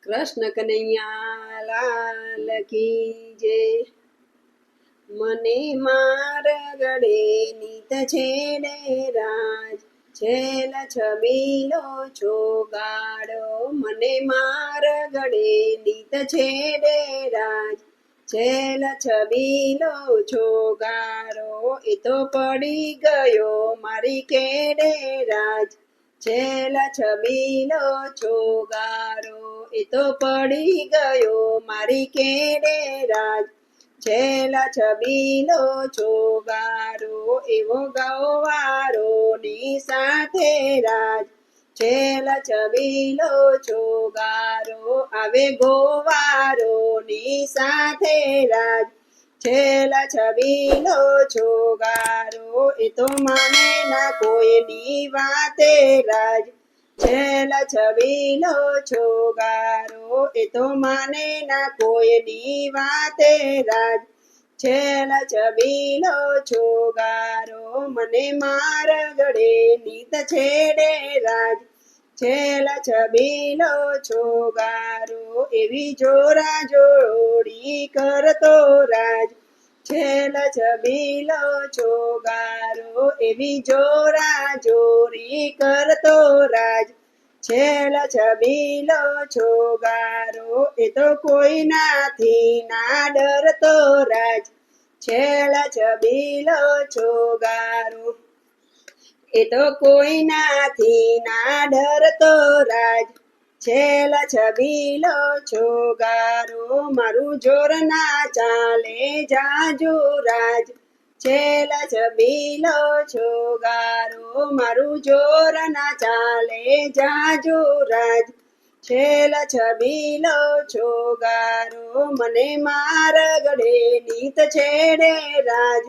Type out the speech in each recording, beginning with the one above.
કૃષ્ણ કનૈયા લાલ કી જય। મને માર ગળે નીત છેડે રાજ, છેલ છબીલો છોગાડો। મને માર ગળે નીત છેડે રાજ, છેલ છબીલો છોગાડો। એ તો પડી ગયો મારી કેડે રાજ, છેલ છબીલો છોગાડો। એ તો પડી ગયો મારી કેડે રાજ, છેલ છબીલો છોગાડો। એવો ગવારો ની સાથે રાજ, છેલ છબીલો છોગાડો। આવે ગોવારો ની સાથે રાજ, છેલ છબીલો છોગાડો। એ તો માને ના કોઈની વાતે રાજ, છેલ છબીલો છોગાડો। એ તો માને ના કોઈની વાતે રાજ, છેલ છબીલો છોગાડો। મને માર ગળે નીત છેડે રાજ, છેલ છબીલો છોગાડો। એવી જોરા જોડી કરતો રાજ, છેલ છબીલો છોગાડો। એવી જોરા જોરી કરતો રાજ, છેલ છબીલો છોગાડો। એ તો કોઈનાથી ના ડરતો રાજ, છેલ છબીલો છોગાડો। એ તો કોઈનાથી ના ડરતો રાજ, છેલ છબીલો છોગાડો। મારું જોર ના ચાલે જાજુ રાજ, છેલ છબીલો છોગાડો। મારું જોર ના ચાલે જાજુ રાજ, છેલ છબીલો છોગાડો। મને માર ગળે નીત છેડે રાજ,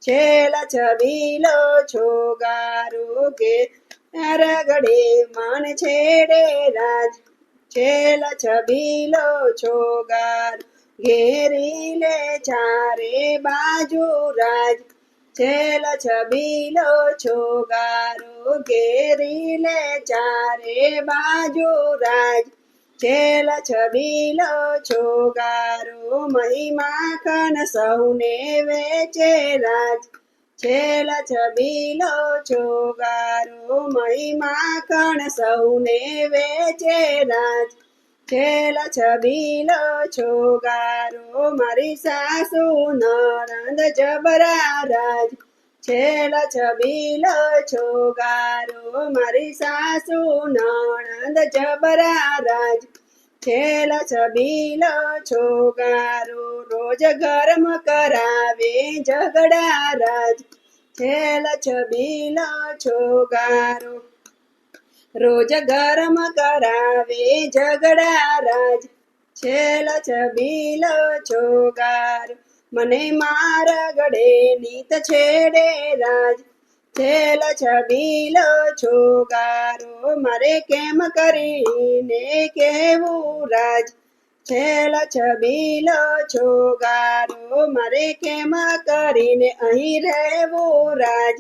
છેલ છબીલો છોગાડો। ઘેર ગળે મન છેડે રાજ, છેલ છબીલો છોગાડો। ઘેરી લે ચારે બાજુ રાજ, છેલ છબીલો છોગાડો। ઘેરી લે ચારે બાજુ રાજ, છેલ છબીલો છોગાડો। મહી માખણ સૌને વેચે રાજ, છેલ છબીલો છોગાડો। મહી માખણ સૌને વેચે રાજ, છેલ છબીલો છોગાડો। મારી સાસુ નણંદ જબરા રાજ, છેલ છબીલો છોગાડો। મારી સાસુ નણંદ જબરા રાજ, છેલ છબીલો છોગાડો। રોજ ગરમ કરાવે ઝઘડા રાજ, છેલ છબીલો છોગાડો। રોજ ગરમ કરાવે ઝઘડા રાજ, છેલ છબીલો છોગાડો। મને માર ગળે નીત છેડે રાજ, છેલ છબીલો છોગાડો। મારે કેમ કરીને કેવું રાજ, છેલ છબીલો છોગાડો। મારે કેમ કરીને અહીં રહેવું રાજ,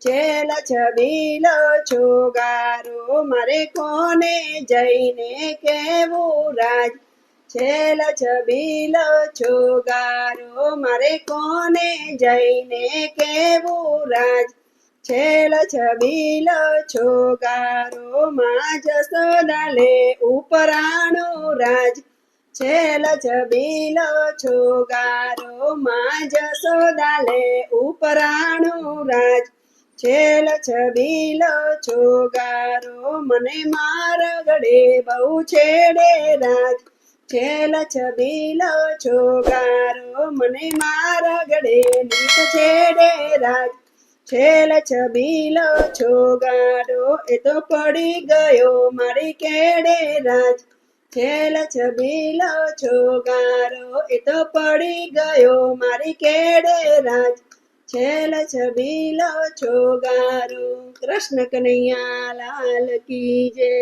છેલ છબીલો છોગાડો। મારે કોને જઈને કેવું રાજ, છેલ છબીલો છોગાડો। મારે કોને જઈને કેવું રાજ, છેલ છબીલો છોગાડો। માં જશોદા લે ઉપરાણું રાજ, છેલ છબીલો છોગાડો। માં જશોદા લે ઉપરાણું રાજ, છેલ છબીલો છોગાડો। મને માર ગળે બહુ છેડે રાજ, છેલ છબીલો છોગાડો। મને માર ગળે નીત છેડે રાજ, છેલ છબીલો છોગાડો। એ તો પડી ગયો મારી કેડે રાજ, છેલ છબીલો છોગાડો। એ તો પડી ગયો મારી કેડે રાજ, છેલ છબીલો છોગાડો। કૃષ્ણ કનૈયા લાલ કી જય।